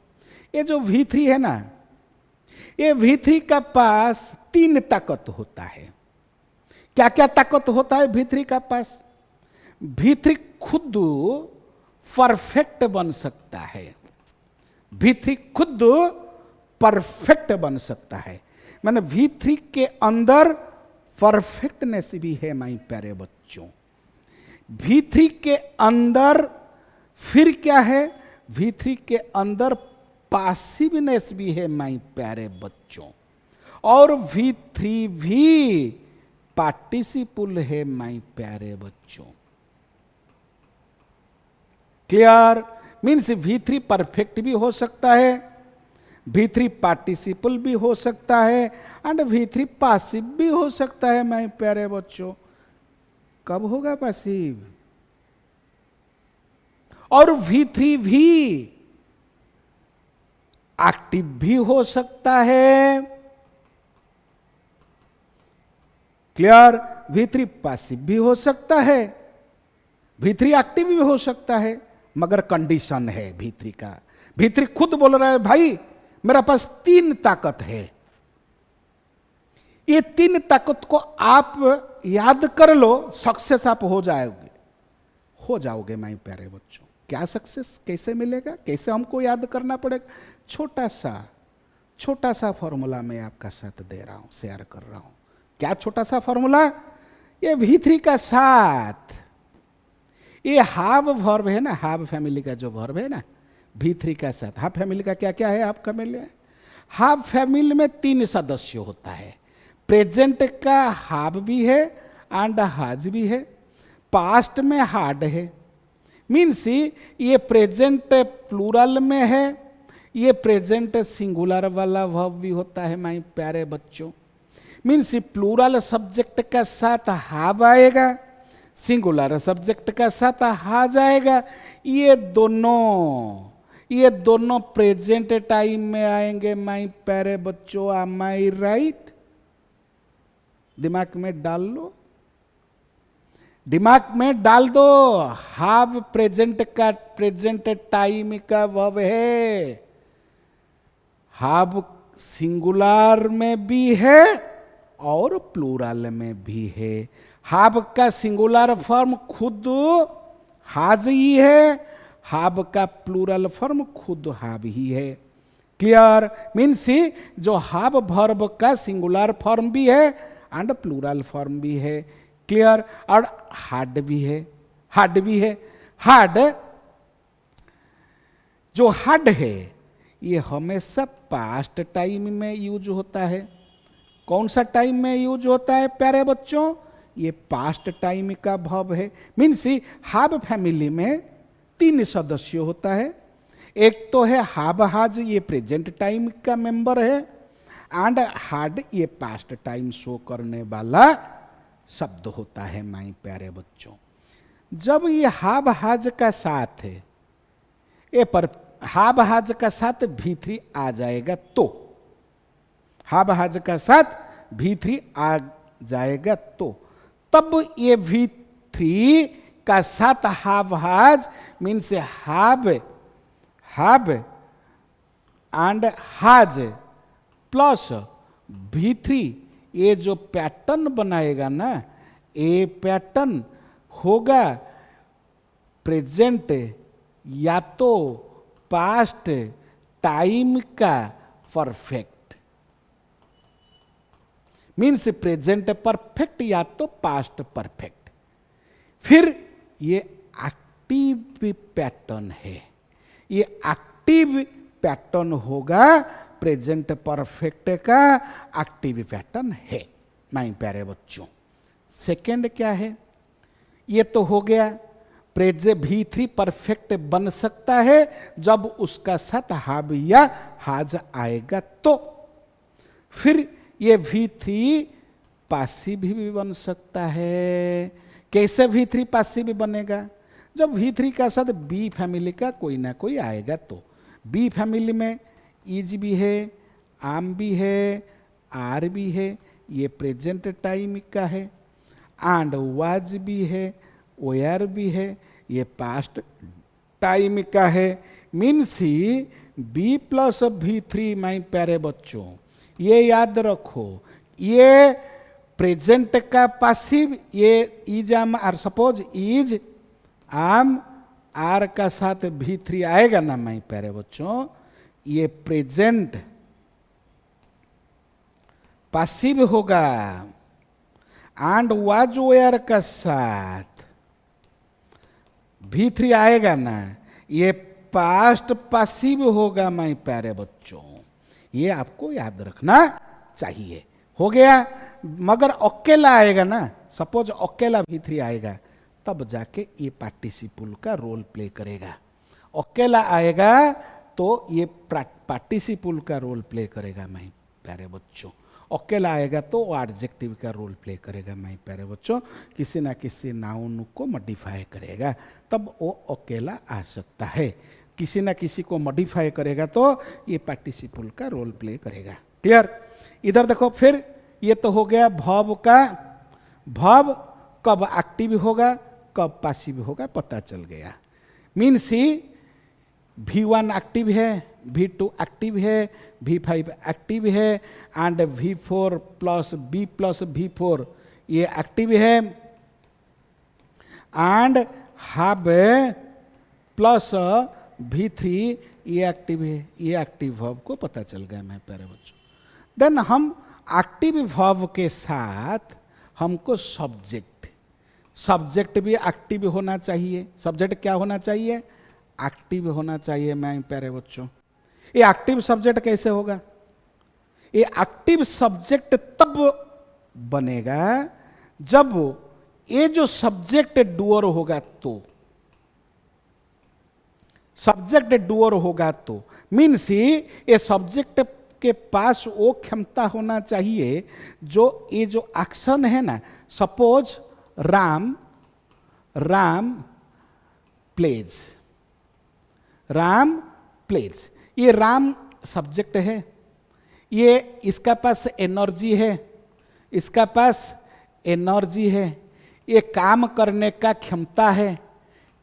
ये जो V3 है ना, ये V3 का पास 3 ताकत होता है। क्या क्या ताकत होता है V3 का पास? V3 खुद परफेक्ट बन सकता है, V3 खुद परफेक्ट बन सकता है, माने V3 के अंदर परफेक्टनेस भी है माय प्यारे बच्चों। V3 के अंदर फिर क्या है, V3 के अंदर पासिवनेस भी है माय प्यारे बच्चों, और V3 भी पार्टिसिपल है माय प्यारे बच्चों। क्लियर? मीन्स V3 परफेक्ट भी हो सकता है, V3 पार्टिसिपल भी हो सकता है, एंड V3 पासिव भी हो सकता है माय प्यारे बच्चों। कब होगा पासिव? और V3 भी एक्टिव भी हो सकता है। क्लियर? V3 पासिव भी हो सकता है, V3 एक्टिव भी हो सकता है, मगर कंडीशन है V3 का। V3 खुद बोल रहा है भाई मेरा पास 3 ताकत है, ये 3 ताकत को आप याद कर लो, सक्सेस आप हो जाओगे माय प्यारे बच्चों। क्या सक्सेस कैसे मिलेगा, कैसे हमको याद करना पड़ेगा? छोटा सा फॉर्मूला मैं आपका साथ दे रहा हूं, शेयर कर रहा हूं। क्या छोटा सा फॉर्मूला? ये V3 का साथ ये हाव वर्ब है ना, हाव फैमिली का जो वर्ब है ना V3 का साथ, हाव फैमिली का क्या क्या है हाव फैमिली में? हाव फैमिली में 3 सदस्य होता है। प्रेजेंट का हाव भी है एंड हाज भी है, पास्ट में हाड है। मीन्स ये प्रेजेंट प्लूरल में है, ये प्रेजेंट सिंगुलर वाला वर्ब भी होता है माय प्यारे बच्चों। मीन्स प्लूरल सब्जेक्ट का साथ हाव आएगा, सिंगुलर सब्जेक्ट का साथ हाज आएगा। ये दोनों प्रेजेंट टाइम में आएंगे माय प्यारे बच्चों। एम आई राइट? दिमाग में डाल लो, दिमाग में डाल दो। हाव प्रेजेंट का, प्रेजेंट टाइम का वर्ब है। हाव सिंगुलर में भी है और प्लूरल में भी है। हाव का सिंगुलर फॉर्म खुद हाज ही है, हाव का प्लूरल फॉर्म खुद हाव ही है। क्लियर? मीन्स जो हाव वर्ब का सिंगुलर फॉर्म भी है एंड प्लूरल फॉर्म भी है। क्लियर? और हार्ड भी है, हार्ड भी है। हार्ड, जो हार्ड है ये हमेशा पास्ट टाइम में यूज होता है। कौन सा टाइम में यूज होता है प्यारे बच्चों? ये पास्ट टाइम का वर्ब है। मीन्स हाव फैमिली में 3 सदस्य होता है। एक तो है हाव हाज, ये प्रेजेंट टाइम का मेंबर है, एंड हार्ड ये पास्ट टाइम शो करने वाला शब्द होता है माय प्यारे बच्चों। जब ये हाव हाज का साथ है, ये पर हाव हाज का साथ V3 आ जाएगा तो, हाव हाज का साथ V3 आ जाएगा तो, तब ये V3 का साथ हाव हाज मीन्स हाव एंड हाज प्लस V3, ये जो पैटर्न बनाएगा ना, ये पैटर्न होगा प्रेजेंट या तो पास्ट टाइम का परफेक्ट। मीन्स प्रेजेंट परफेक्ट या तो पास्ट परफेक्ट। फिर ये एक्टिव पैटर्न है, ये एक्टिव पैटर्न होगा, प्रेजेंट परफेक्ट का एक्टिव पैटर्न है माय प्यारे बच्चों। सेकंड क्या है? ये तो हो गया प्रेजेंट V3 परफेक्ट बन सकता है जब उसका साथ हाव या हाज आएगा तो। फिर ये V3 पासिव भी बन सकता है। कैसे V3 पासिव बनेगा? जब V3 का साथ बी फैमिली का कोई ना कोई आएगा तो। बी फैमिली में इज भी है, आम भी है, आर भी है, ये प्रेजेंट टाइम का है, एंड वाज भी है, वेयर भी है, ये पास्ट टाइम का है। Means B plus V3 my प्यारे बच्चों, ये याद रखो, ये प्रेजेंट का पासिव, ये इज आम आर, सपोज इज आम आर का साथ V3 आएगा ना माय प्यारे बच्चों, ये प्रेजेंट पासिव होगा, एंड वाज वेयर का साथ V3 आएगा ना, ये पास्ट पासिव होगा माय प्यारे बच्चों। ये आपको याद रखना चाहिए। हो गया? मगर अकेला आएगा ना, सपोज अकेला V3 आएगा, तब जाके ये पार्टिसिपल का रोल प्ले करेगा। अकेला आएगा तो ये पार्टिसिपल का रोल प्ले करेगा माय प्यारे बच्चों। अकेला आएगा तो वो एडजेक्टिव का रोल प्ले करेगा माय प्यारे बच्चों, किसी ना किसी नाउन को मॉडिफाई करेगा, तब वो अकेला आ सकता है। किसी ना किसी को मॉडिफाई करेगा तो ये पार्टिसिपल का रोल प्ले करेगा। क्लियर? इधर देखो, फिर ये तो हो गया वर्ब का। वर्ब कब एक्टिव होगा कब पासिव होगा पता चल गया। मीन्स V1 एक्टिव है, V2 एक्टिव है, V5 एक्टिव है, and V4 plus B plus V4 ये एक्टिव है, एंड हाव प्लस V3 ये एक्टिव है। ये एक्टिव वर्ब को पता चल गया मैं प्यारे बच्चों। देन हम एक्टिव वर्ब के साथ हमको सब्जेक्ट, सब्जेक्ट भी एक्टिव होना चाहिए। सब्जेक्ट क्या होना चाहिए? एक्टिव होना चाहिए मेरे प्यारे बच्चों। ये एक्टिव सब्जेक्ट कैसे होगा? ये एक्टिव सब्जेक्ट तब बनेगा जब ये जो सब्जेक्ट डूअर होगा, तो सब्जेक्ट डूअर होगा तो मीन्स ये सब्जेक्ट के पास वो क्षमता होना चाहिए जो ये जो एक्शन है ना, suppose Ram plays, Ram plays, ये राम सब्जेक्ट है, ये इसका पास एनर्जी है, इसका पास एनर्जी है, ये काम करने का क्षमता है,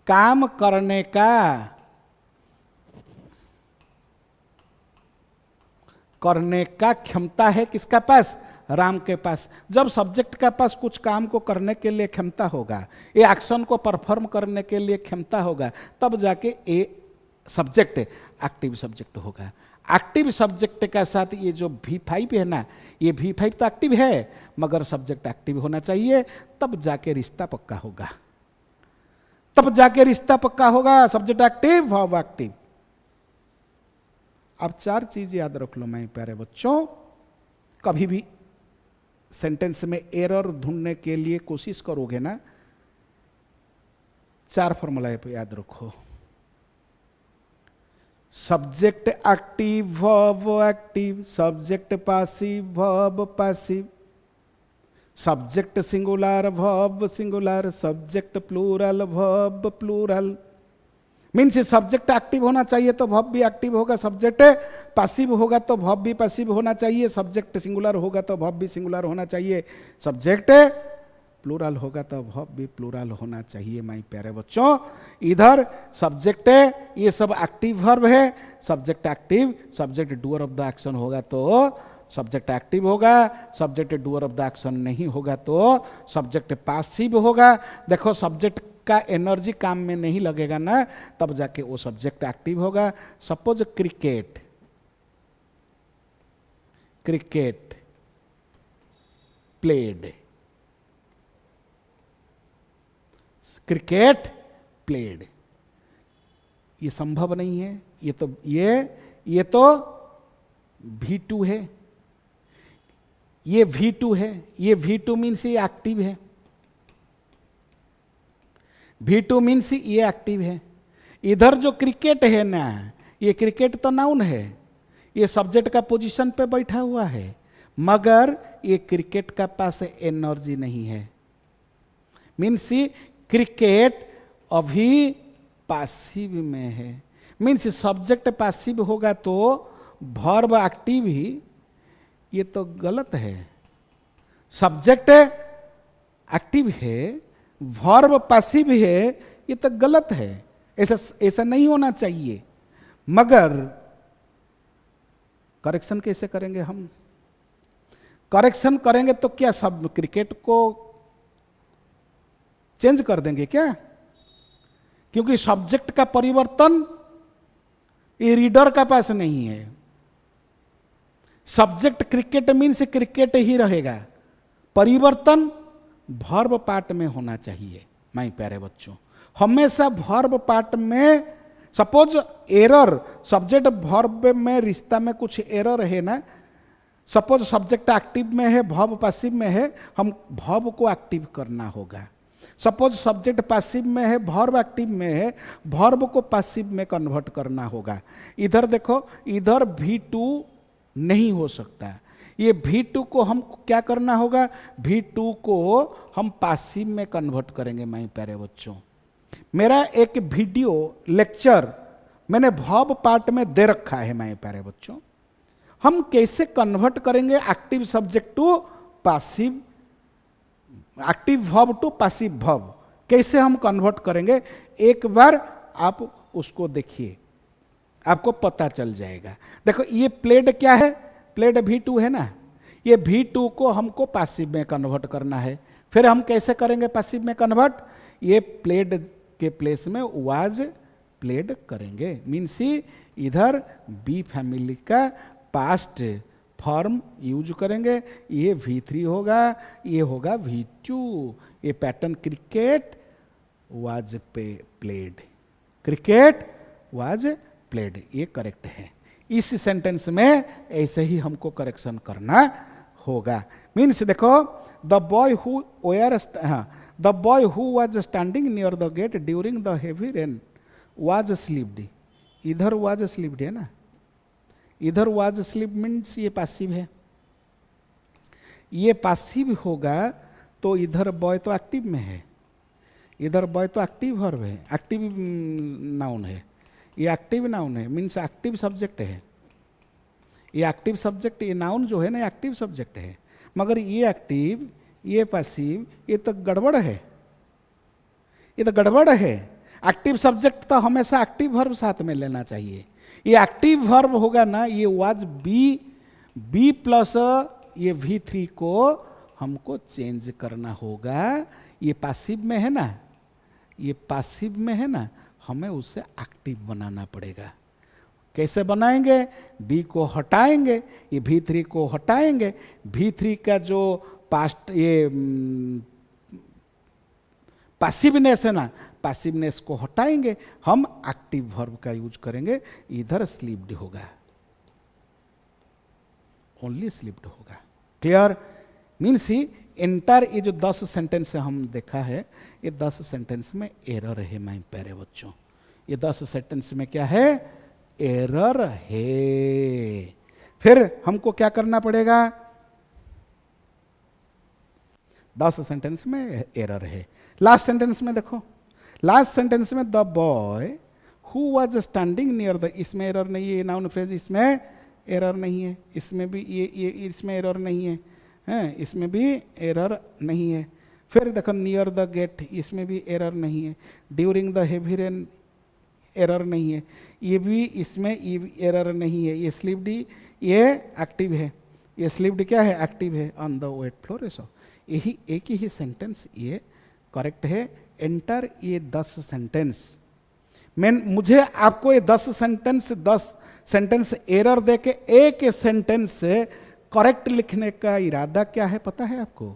काम करने का क्षमता है किसका पास? राम के पास। जब सब्जेक्ट के पास कुछ काम को करने के लिए क्षमता होगा, ये एक्शन को परफॉर्म करने के लिए क्षमता होगा, तब जाके ये सब्जेक्ट एक्टिव सब्जेक्ट होगा। एक्टिव सब्जेक्ट का साथ ये जो V5 है ना, ये V5 तो एक्टिव है मगर सब्जेक्ट एक्टिव होना चाहिए, तब जाके रिश्ता पक्का होगा, तब जाके रिश्ता पक्का होगा। Subject active, verb active. अब 4 चीज याद रख लो मेरे प्यारे बच्चों। कभी भी सेंटेंस में एरर ढूंढने के लिए कोशिश करोगे ना, 4 फॉर्मूला याद रखो। Subject active, verb active, subject passive, verb passive, subject singular, verb singular, subject plural, verb plural. Means subject active होना चाहिए तो वर्ब भी एक्टिव होगा, सब्जेक्ट पैसिव होगा तो वर्ब भी पैसिव होना चाहिए, सब्जेक्ट सिंगुलर होगा तो वर्ब भी सिंगुलर होना चाहिए, सब्जेक्ट प्लूरल होगा तो वर्ब भी प्लूरल होना चाहिए। माय प्यारे बच्चों, इधर सब्जेक्ट ये सब एक्टिव वर्ब है, subject active, subject doer of the action होगा तो सब्जेक्ट एक्टिव होगा, subject doer of the action नहीं होगा तो सब्जेक्ट पैसिव होगा। देखो सब्जेक्ट का एनर्जी काम में नहीं लगेगा ना, तब जाके वो सब्जेक्ट एक्टिव होगा। Suppose cricket, cricket played, cricket played, ये संभव नहीं है। ये तो V2 है, ये V2 है, ये V2 मीन्स ये एक्टिव है, V2 मीन्स ये एक्टिव है। इधर जो क्रिकेट है ना, ये क्रिकेट तो नाउन है, ये सब्जेक्ट का पोजीशन पे बैठा हुआ है, मगर ये क्रिकेट का पास एनर्जी नहीं है। मीन्स क्रिकेट अभी पैसिव में है। मीन्स सब्जेक्ट पैसिव होगा तो वर्ब एक्टिव ही, ये तो गलत है। सब्जेक्ट एक्टिव है, वर्ब पैसिव है, ये तो गलत है, ऐसा नहीं होना चाहिए। मगर करेक्शन कैसे करेंगे हम? करेक्शन करेंगे तो क्या सब क्रिकेट को चेंज कर देंगे क्या? क्योंकि सब्जेक्ट का परिवर्तन ये रीडर का पास नहीं है। सब्जेक्ट क्रिकेट मीन्स क्रिकेट ही रहेगा, परिवर्तन वर्ब पार्ट में होना चाहिए। माय प्यारे बच्चों, हमेशा वर्ब पार्ट में, सपोज एरर सब्जेक्ट वर्ब में रिश्ता में कुछ एरर है ना, सपोज सब्जेक्ट एक्टिव में है, वर्ब पैसिव में है, हम वर्ब को एक्टिव करना होगा। सपोज सब्जेक्ट पैसिव में है, वर्ब एक्टिव में है, वर्ब को पैसिव में कन्वर्ट करना होगा। इधर देखो, इधर V2 नहीं हो सकता, ये V2 को हम क्या करना होगा? V2 को हम पैसिव में कन्वर्ट करेंगे। माय प्यारे बच्चों, मेरा एक वीडियो लेक्चर मैंने वर्ब पार्ट में दे रखा है। माय प्यारे बच्चों, हम कैसे कन्वर्ट करेंगे active subject to passive, active verb to passive verb, कैसे हम कन्वर्ट करेंगे? एक बार आप उसको देखिए, आपको पता चल जाएगा। देखो ये प्लेड क्या है? प्लेड V2 है ना, ये V2 को हमको पैसिव में कन्वर्ट करना है। फिर हम कैसे करेंगे पैसिव में कन्वर्ट? ये प्लेड के प्लेस में वाज प्लेड करेंगे। मीन्स इधर बी फैमिली का पास्ट फॉर्म यूज करेंगे। ये V3 होगा, ये होगा V2, ये pattern cricket was played, cricket was played, ये करेक्ट है। इस सेंटेंस में ऐसे ही हमको करेक्शन करना होगा। मीन्स देखो, the boy who were, the boy who was standing near the gate during the heavy rain was slept. इधर वाज स्लीप्ड है ना, इधर वाज स्लीप मीन्स ये पासिव है, ये पासिव होगा तो इधर बॉय तो एक्टिव में है, इधर बॉय तो एक्टिव वर्ब है, एक्टिव नाउन है, ये एक्टिव नाउन है, मीन्स एक्टिव सब्जेक्ट है। ये एक्टिव सब्जेक्ट, ये नाउन जो है ना एक्टिव सब्जेक्ट है, मगर ये एक्टिव, ये पैसिव, ये तो गड़बड़ है, ये तो गड़बड़ है। एक्टिव सब्जेक्ट तो हमेशा एक्टिव वर्ब साथ में लेना चाहिए। ये एक्टिव वर्ब होगा ना, ये वाज बी प्लस ये V3 को हमको चेंज करना होगा। ये पासिव में है ना, ये पासिव में है ना, हमें उसे एक्टिव बनाना पड़ेगा। कैसे बनाएंगे? बी को हटाएंगे, ये V3 को हटाएंगे, V3 का जो पास्ट ये पासिवनेस है ना, पासिवनेस को हटाएंगे, हम एक्टिव वर्ब का यूज करेंगे। इधर स्लीप्ड होगा, ओनली स्लीप्ड होगा। क्लियर? मीन्स ही एंटायर ये जो 10 सेंटेंस हम देखा है, ये 10 सेंटेंस में एरर है माय प्यारे बच्चों। ये 10 सेंटेंस में क्या है? एरर है। फिर हमको क्या करना पड़ेगा? 10 सेंटेंस में एरर है। लास्ट सेंटेंस में देखो, लास्ट सेंटेंस में the boy who was standing near the, इसमें एरर नहीं है, नाउन फ्रेज, इसमें एरर नहीं है, इसमें भी ये इसमें एरर नहीं है, हैं, इसमें भी एरर नहीं है। फिर देखो नियर द गेट, इसमें भी एरर नहीं है। During the heavy rain error नहीं है, ये भी इसमें एरर नहीं है। ये स्लीप्ड, ये एक्टिव है, ये स्लीप्ड क्या है? एक्टिव है। ऑन द वेट फ्लोर, ऐसा यही एक ही सेंटेंस ये करेक्ट है। एंटर ये 10 सेंटेंस, मुझे आपको ये 10 सेंटेंस एरर दे के एक सेंटेंस से करेक्ट लिखने का इरादा क्या है पता है आपको?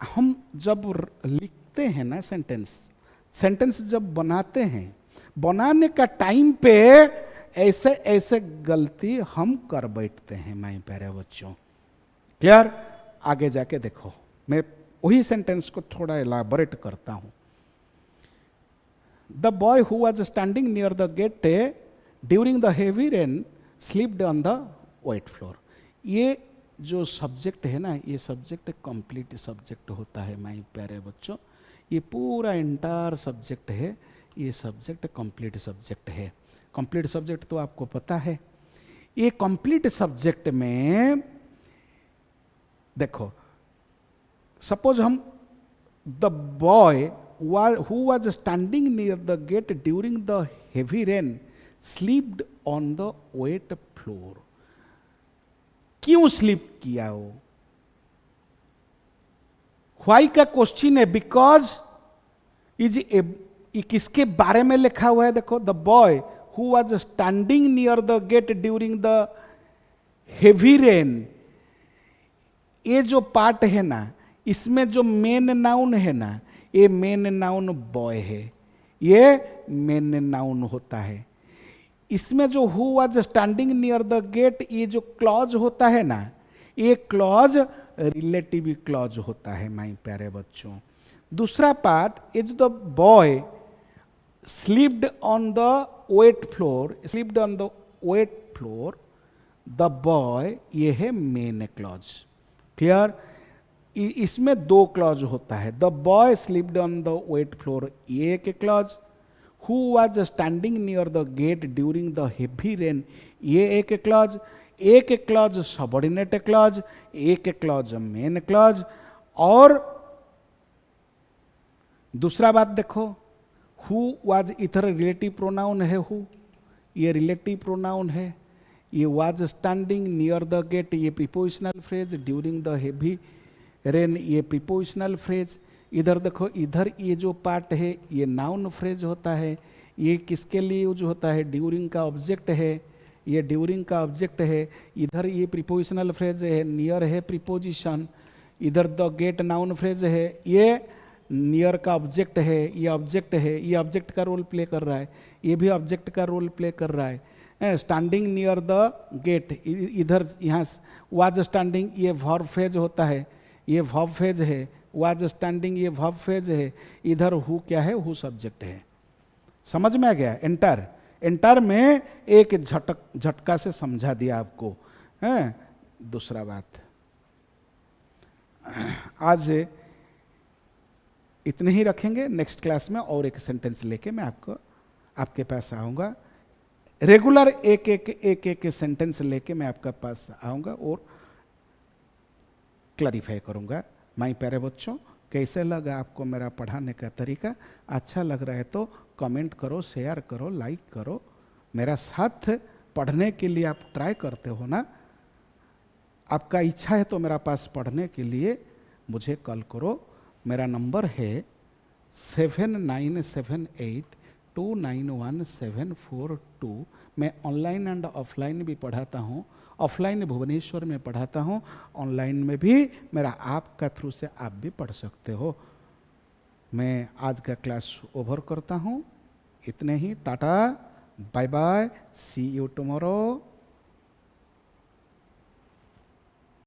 हम जब लिखते हैं ना सेंटेंस जब बनाते हैं, बनाने का टाइम पे ऐसे ऐसे गलती हम कर बैठते हैं माय प्यारे बच्चों। क्लियर? आगे जाके देखो, मैं वही सेंटेंस को थोड़ा एलाबोरेट करता हूं। The boy who was standing near the gate during the heavy rain slept on the wet floor. ये जो सब्जेक्ट है ना, ये सब्जेक्ट कंप्लीट सब्जेक्ट होता है माय प्यारे बच्चों। ये पूरा एंटायर सब्जेक्ट है, ये सब्जेक्ट कंप्लीट सब्जेक्ट है। कंप्लीट सब्जेक्ट तो आपको पता है। ये कंप्लीट सब्जेक्ट में देखो, सपोज हम the boy who was standing near the gate during the heavy rain slept on the wet floor. क्यों स्लीप किया वो? व्हाई का क्वेश्चन है, बिकॉज ये किसके बारे में लिखा हुआ है? देखो, the boy who was standing near the gate during the heavy rain, ये जो पार्ट है ना, इसमें जो मेन नाउन है ना, ये मेन नाउन बॉय है, ये मेन नाउन होता है। इसमें जो who was standing near the gate, ये जो क्लॉज होता है ना, ये क्लॉज रिलेटिव क्लॉज होता है माय प्यारे बच्चों। दूसरा पार्ट, ये जो the boy slipped on the wet floor, slept on the wet floor, the boy, ये है मेन क्लॉज। क्लियर? इसमें 2 क्लॉज होता है। The boy slipped on the wet floor, ये एक clause. Who was standing near the gate during the heavy rain, ये एक clause. एक क्लॉज सबऑर्डिनेट क्लॉज, एक क्लॉज मेन क्लॉज। और दूसरा बात देखो, हु वाज, इधर रिलेटिव प्रोनाउन है हु, ये रिलेटिव प्रोनाउन है। ये was standing near the gate, ये prepositional phrase. During the heavy rain, ये प्रीपोजिशनल फ्रेज। इधर देखो, इधर ये जो पार्ट है ये नाउन फ्रेज होता है। ये किसके लिए यूज होता है? ड्यूरिंग का ऑब्जेक्ट है, ये ड्यूरिंग का ऑब्जेक्ट है। इधर ये प्रीपोजिशनल फ्रेज है, नियर है प्रीपोजिशन। इधर द गेट नाउन फ्रेज है, ये नियर का ऑब्जेक्ट है, ये ऑब्जेक्ट है, ये ऑब्जेक्ट का रोल प्ले कर रहा है, ये भी ऑब्जेक्ट का रोल प्ले कर रहा है। स्टैंडिंग नियर द गेट, इधर यहाँ वाज स्टैंडिंग ये वर्ब फ्रेज होता है, ये वर्ब फ्रेज है, वाज स्टैंडिंग ये वर्ब फ्रेज है, इधर हु क्या है, हु सब्जेक्ट है। समझ में आ गया? एंटर, एंटर में एक झटका से समझा दिया आपको है। दूसरा बात, आज इतने ही रखेंगे, नेक्स्ट क्लास में और एक सेंटेंस लेके मैं आपके पास आऊँगा। रेगुलर एक सेंटेंस लेके मैं आपके पास आऊँगा और क्लैरिफाई करूँगा। माय प्यारे बच्चों, कैसे लगा आपको मेरा पढ़ाने का तरीका? अच्छा लग रहा है तो कमेंट करो, शेयर करो, लाइक करो। मेरा साथ पढ़ने के लिए आप ट्राई करते हो ना? आपका इच्छा है तो मेरा पास पढ़ने के लिए मुझे कॉल करो। मेरा नंबर है 7978291742। मैं ऑनलाइन एंड ऑफलाइन भी पढ़ाता हूँ। ऑफलाइन भुवनेश्वर में पढ़ाता हूँ, ऑनलाइन में भी मेरा आपका थ्रू से आप भी पढ़ सकते हो। मैं आज का क्लास ओवर करता हूँ। इतने ही, tata, bye bye, see you tomorrow.